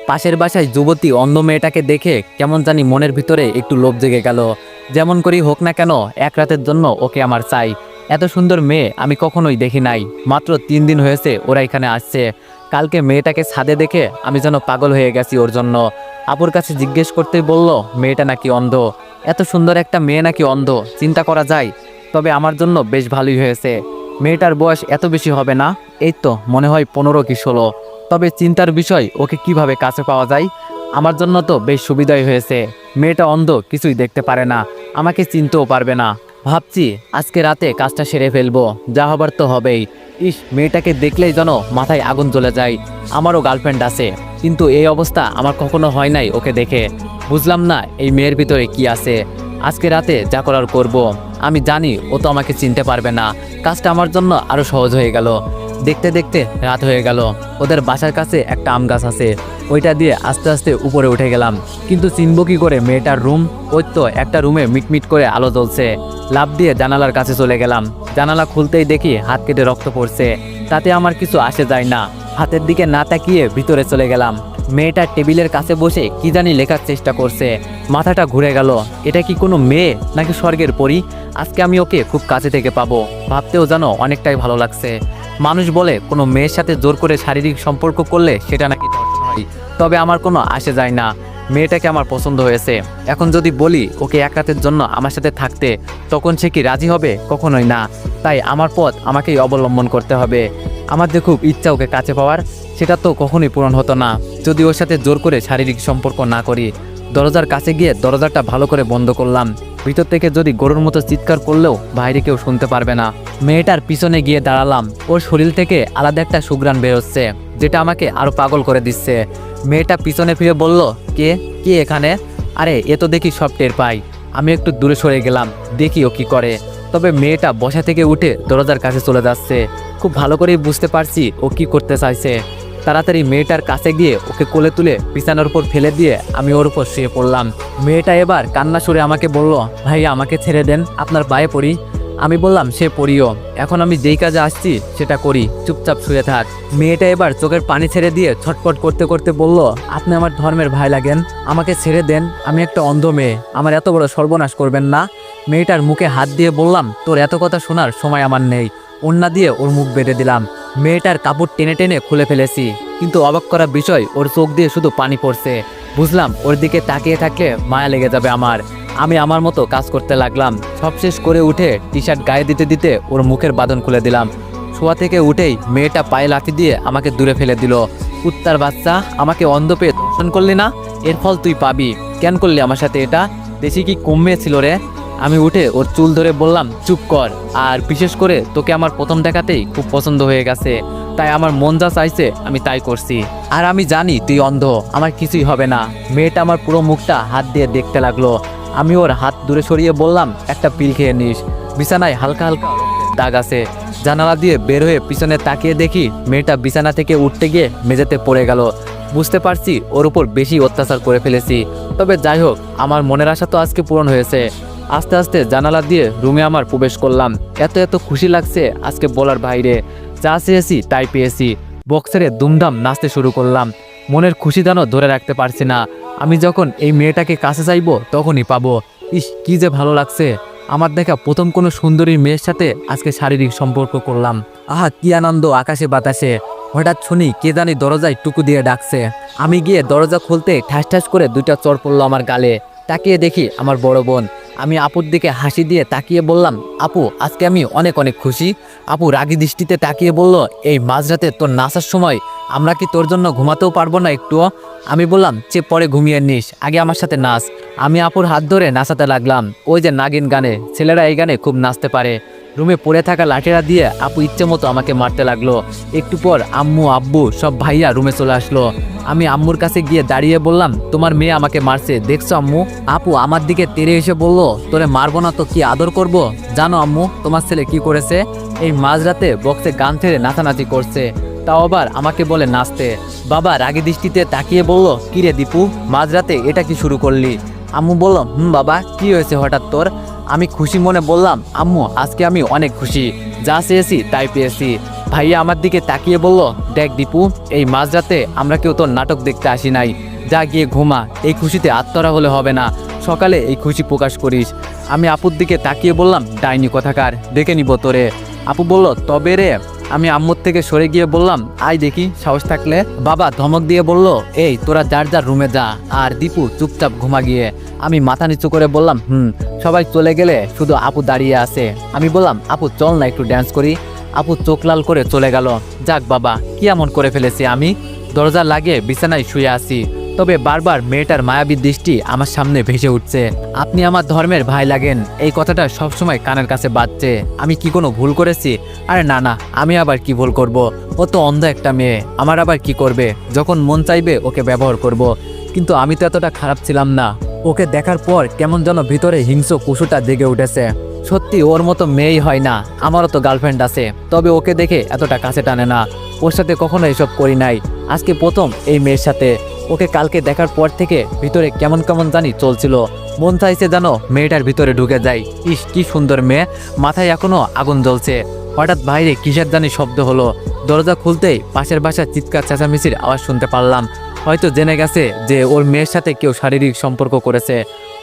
পাশের বাসায় যুবতী অন্ধ মেয়েটাকে দেখে কেমন জানি মনের ভিতরে একটু লোভ জেগে গেল। যেমন করেই হোক না কেন এক রাতের জন্য ওকে আমার চাই। এত সুন্দর মেয়ে আমি কখনোই দেখি নাই। মাত্র 3 দিন হয়েছে ওরা এখানে আসছে। কালকে মেয়েটাকে ছাদে দেখে আমি যেন পাগল হয়ে গেছি ওর জন্য। আপুর কাছে জিজ্ঞেস করতেই বলল মেয়েটা নাকি অন্ধ। এত সুন্দর একটা মেয়ে নাকি অন্ধ, চিন্তা করা যায়। তবে আমার জন্য বেশ ভালোই হয়েছে। মেয়েটার বয়স এত বেশি হবে না, এই তো মনে হয় 15 কি 16। তবে চিন্তার বিষয় ওকে কিভাবে কাছে পাওয়া যায়। আমার জন্য তো বেশ সুবিধাই হয়েছে। মেয়েটা অন্ধ, কিছুই দেখতে পারে না, আমাকে চিনতেও পারবে না। ভাবছি আজকে রাতে কাজটা সেরে ফেলবো, যা হবার তো হবেই। ইস, মেয়েটাকে দেখলেই যেন মাথায় আগুন জ্বলে যায়। আমারও গার্লফ্রেন্ড আছে, কিন্তু এই অবস্থা আমার কখনো হয় নাই ওকে দেখে। বুঝলাম না এই মেয়ের ভিতরে কি আছে। আজকে রাতে যা করার করব। আমি জানি ও তো আমাকে চিনতে পারবে না। কাজটা আমার জন্য আরও সহজ হয়ে গেল। দেখতে দেখতে রাত হয়ে গেল। ওদের বাসার কাছে একটা আম গাছ আছে, ওইটা দিয়ে আস্তে আস্তে উপরে উঠে গেলাম। কিন্তু চিনব কি করে মেয়েটার রুম? ওই তো একটা রুমে মিটমিট করে আলো জ্বলছে। লাফ দিয়ে জানালার কাছে চলে গেলাম। জানালা খুলতেই দেখি হাত কেটে রক্ত পড়ছে। তাতে আমার কিছু আসে যায় না। হাতের দিকে না তাকিয়ে ভিতরে চলে গেলাম। মেয়েটা টেবিলের কাছে বসে কি জানি লেখার চেষ্টা করছে। মাথাটা ঘুরে গেল। এটা কি কোনো মেয়ে নাকি স্বর্গের পরী? আজকে আমি ওকে খুব কাছে থেকে পাবো, ভাবতেও যেন অনেকটাই ভালো লাগছে। মানুষ বলে কোনো মেয়ের সাথে জোর করে শারীরিক সম্পর্ক করলে সেটা নাকি ধর্ষণ হয়। তবে আমার কোনো আসে যায় না। মেয়েটাকে আমার পছন্দ হয়েছে। এখন যদি বলি ওকে এক রাতের জন্য আমার সাথে থাকতে, তখন সে কি রাজি হবে? কখনোই না। তাই আমার পথ আমাকেই অবলম্বন করতে হবে। আমার যে খুব ইচ্ছা ওকে কাছে পাওয়ার, সেটা তো কখনোই পূরণ হতো না যদি ওর সাথে জোর করে শারীরিক সম্পর্ক না করি। দরজার কাছে গিয়ে দরজাটা ভালো করে বন্ধ করলাম। ভিতর থেকে যদি গরুর মতো চিৎকার করলেও বাইরে কেউ শুনতে পারবে না। মেয়েটার পিছনে গিয়ে দাঁড়ালাম। ওর শরীর থেকে আলাদা একটা সুঘ্রাণ বেরোচ্ছে, যেটা আমাকে আরো পাগল করে দিচ্ছে। মেয়েটা পিছনে ফিরে বলল, কে কে এখানে? আরে এ তো দেখি সব টের পাই। আমি একটু দূরে সরে গেলাম, দেখি ও কি করে। তবে মেয়েটা বসা থেকে উঠে দরজার কাছে চলে যাচ্ছে। খুব ভালো করেই বুঝতে পারছি ও কি করতে চাইছে। তাড়াতাড়ি মেয়েটার কাছে গিয়ে ওকে কোলে তুলে বিছানার উপর ফেলে দিয়ে আমি ওর উপর শুয়ে পড়লাম। মেয়েটা এবার কান্না সুরে আমাকে বলল, ভাই আমাকে ছেড়ে দেন, আপনার পায়ে পড়ি। আমি বললাম, সে পড়িও, এখন আমি যেই কাজে আসছি সেটা করি, চুপচাপ শুয়ে থাক। মেয়েটা এবার চোখের পানি ছেড়ে দিয়ে ছটফট করতে করতে বলল, আপনি আমার ধর্মের ভাই লাগেন, আমাকে ছেড়ে দেন, আমি একটা অন্ধ মেয়ে, আমার এত বড় সর্বনাশ করবেন না। মেয়েটার মুখে হাত দিয়ে বললাম, তোর এত কথা শোনার সময় আমার নেই। ওন্না দিয়ে ওর মুখ বেঁধে দিলাম। মেয়েটার কাপড় টেনে টেনে খুলে ফেলেছি, কিন্তু অবাক করা বিষয় ওর চোখ দিয়ে শুধু পানি পড়ছে। বুঝলাম ওর দিকে তাকিয়ে থাকলে মায়া লেগে যাবে আমার। আমি আমার মতো কাজ করতে লাগলাম। সব শেষ করে উঠে টি শার্ট গায়ে দিতে দিতে ওর মুখের বাঁধন খুলে দিলাম। শোয়া থেকে উঠেই মেয়েটা পায়ে লাথি দিয়ে আমাকে দূরে ফেলে দিল। কুত্তার বাচ্চা, আমাকে অন্ধ পেয়ে দর্শন করলি না? এর ফল তুই পাবি। কেন করলি আমার সাথে এটা? দেশি কি কমে ছিল রে? আমি উঠে ওর চুল ধরে বললাম, চুপ কর। আর বিশেষ করে তোকে আমার প্রথম দেখাতেই খুব পছন্দ হয়ে গেছে, তাই আমার মন যা চাইছে আমি তাই করছি। আর আমি জানি তুই অন্ধ, আমার কিছুই হবে না। মেয়েটা আমার পুরো মুখটা হাত দিয়ে দেখতে লাগলো। আমি ওর হাত দূরে সরিয়ে বললাম, একটা পিল খেয়ে নিস। বিছানায় হালকা হালকা দাগ আছে। জানালা দিয়ে বের হয়ে পিছনে তাকিয়ে দেখি মেয়েটা বিছানা থেকে উঠতে গিয়ে মেঝেতে পড়ে গেল। বুঝতে পারছি ওর উপর বেশি অত্যাচার করে ফেলেছি। তবে যাই হোক, আমার মনের আশা তো আজকে পূরণ হয়েছে। আস্তে আস্তে জানালা দিয়ে রুমে আমার প্রবেশ করলাম। এত এত খুশি লাগছে আজকে বলার বাইরে। যা চেয়েছি তাই পেয়েছি। বক্সেরে দুমদাম নাচতে শুরু করলাম। মনের খুশি যেন ধরে রাখতে পারছি না। আমি যখন এই মেয়েটাকে কাছে চাইবো তখনই পাবো। ইস, কি যে ভালো লাগছে। আমার দেখা প্রথম কোনো সুন্দরী মেয়ের সাথে আজকে শারীরিক সম্পর্ক করলাম। আহা, কি আনন্দ আকাশে বাতাসে। হঠাৎ শুনি কে জানি দরজায় টুকু দিয়ে ডাকছে। আমি গিয়ে দরজা খুলতে ঠাস ঠাস করে 2টা চড় পড়লো আমার গালে। তাকিয়ে দেখি আমার বড় বোন। আমি আপুর দিকে হাসি দিয়ে তাকিয়ে বললাম, আপু আজকে আমি অনেক অনেক খুশি। আপু রাগী দৃষ্টিতে তাকিয়ে বলল, এই মাঝরাতে তোর নাচার সময় আমরা কি তোর জন্য ঘুমাতেও পারবো না একটুও? আমি বললাম, চেয়ে পরে ঘুমিয়ে নিস, আগে আমার সাথে নাচ। আমি আপুর হাত ধরে নাচাতে লাগলাম। ওই যে নাগিন গানে, ছেলেরা এই গানে খুব নাচতে পারে। রুমে পড়ে থাকা লাঠিরা দিয়ে আপু ইচ্ছে মতো আমাকে মারতে লাগলো। একটু পর আম্মু আব্বু সব ভাইয়া রুমে চলে আসলো। আমি আম্মুর কাছে গিয়ে দাঁড়িয়ে বললাম, তোমার মেয়ে আমাকে মারছে, দেখছো আম্মু? আপু আমার দিকে তেড়ে এসে বলল, তোরে মারবো না তো কি আদর করব? জানো আম্মু তোমার ছেলে কি করেছে? এই মাঝরাতে বক্সে গান ছেড়ে নাচানাচি করছে, তাও আবার আমাকে বলে নাচতে। বাবা রাগী দৃষ্টিতে তাকিয়ে বলল, কিরে দীপু, মাঝরাতে এটা কি শুরু করলি? আম্মু বলল, বাবা কি হয়েছে হঠাৎ তোর? আমি খুশি মনে বললাম, আম্মু আজকে আমি অনেক খুশি, যা চেয়েছি তাই পেয়েছি। ভাইয়া আমার দিকে তাকিয়ে বলল, দেখ দীপু, এই মাঝরাতে আমরা কেউ তোর নাটক দেখতে আসি নাই, যা গিয়ে ঘুমা, এই খুশিতে আত্মরা হলে হবে না, সকালে এই খুশি প্রকাশ করিস। আমি আপুর দিকে তাকিয়ে বললাম, ডাইনি কথাকার, দেখে নিব তোরে। আপু বলল, তবে রে। আমি আম্মুর থেকে সরে গিয়ে বললাম, আয় দেখি সাহস থাকলে। বাবা ধমক দিয়ে বলল, এই তোরা যার যার রুমে যা, আর দীপু চুপচাপ ঘুমা গিয়ে। আমি মাথা নিচু করে বললাম, সবাই চলে গেলে শুধু আপু দাঁড়িয়ে আছে। আমি বললাম, আপু চল না একটু ড্যান্স করি। আপু চোখ লাল করে চলে গেল। যাক বাবা, কি এমন করে ফেলেছি আমি। দরজা লাগিয়ে বিছানায় শুয়ে আছি, তবে বারবার মেয়েটার মায়াবী দৃষ্টি আমার সামনে ভেসে উঠছে। আপনি আমার ধর্মের ভাই লাগেন, এই কথাটা সবসময় কানের কাছে বাজছে। আমি কি কোনো ভুল করেছি? আরে না না, আমি আবার কি ভুল করব? ও তো অন্ধ একটা মেয়ে, আমার আবার কি করবে? যখন মন চাইবে ওকে ব্যবহার করব। কিন্তু আমি তো এতটা খারাপ ছিলাম না। ওকে দেখার পর কেমন যেন ভিতরে হিংস্র কুশুটা জেগে উঠেছে। সত্যি ওর মতো মেয়েই হয় না, আমারও তো গার্লফ্রেন্ড আছে, তবে ওকে দেখে এতটা কাছে টানে না। ওর সাথে কখনো এসব করি নাই, আজকে প্রথম এই মেয়ের সাথে। ওকে কালকে দেখার পর থেকে ভিতরে কেমন কেমন জানি চলছিল। মন চাইছে যেন মেয়েটার ভিতরে ঢুকে যাই। ইস কি সুন্দর মেয়ে, মাথায় এখনো আগুন জ্বলছে। হঠাৎ বাইরে কিসের জানি শব্দ হলো। দরজা খুলতেই পাশের বাসার চিৎকার চেঁচামেচির আওয়াজ শুনতে পারলাম। হয়তো জেনে গেছে যে ওর মেয়ের সাথে কেউ শারীরিক সম্পর্ক করেছে।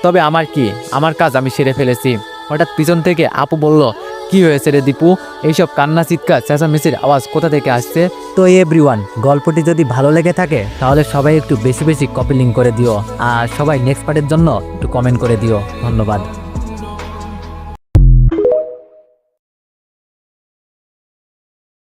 তবে আমার কি, আমার কাজ আমি সেরে ফেলেছি। হঠাৎ পিছন থেকে আপু বলল, কি হয়েছে রে দীপু? এইসব কান্না চিৎকার চেঁচামেচির আওয়াজ কোথা থেকে আসছে? তো এভরিওয়ান, গল্পটি যদি ভালো লেগে থাকে তাহলে সবাই একটু বেশি বেশি কপি লিঙ্ক করে দিও, আর সবাই নেক্সট পার্টের জন্য একটু কমেন্ট করে দিও। ধন্যবাদ।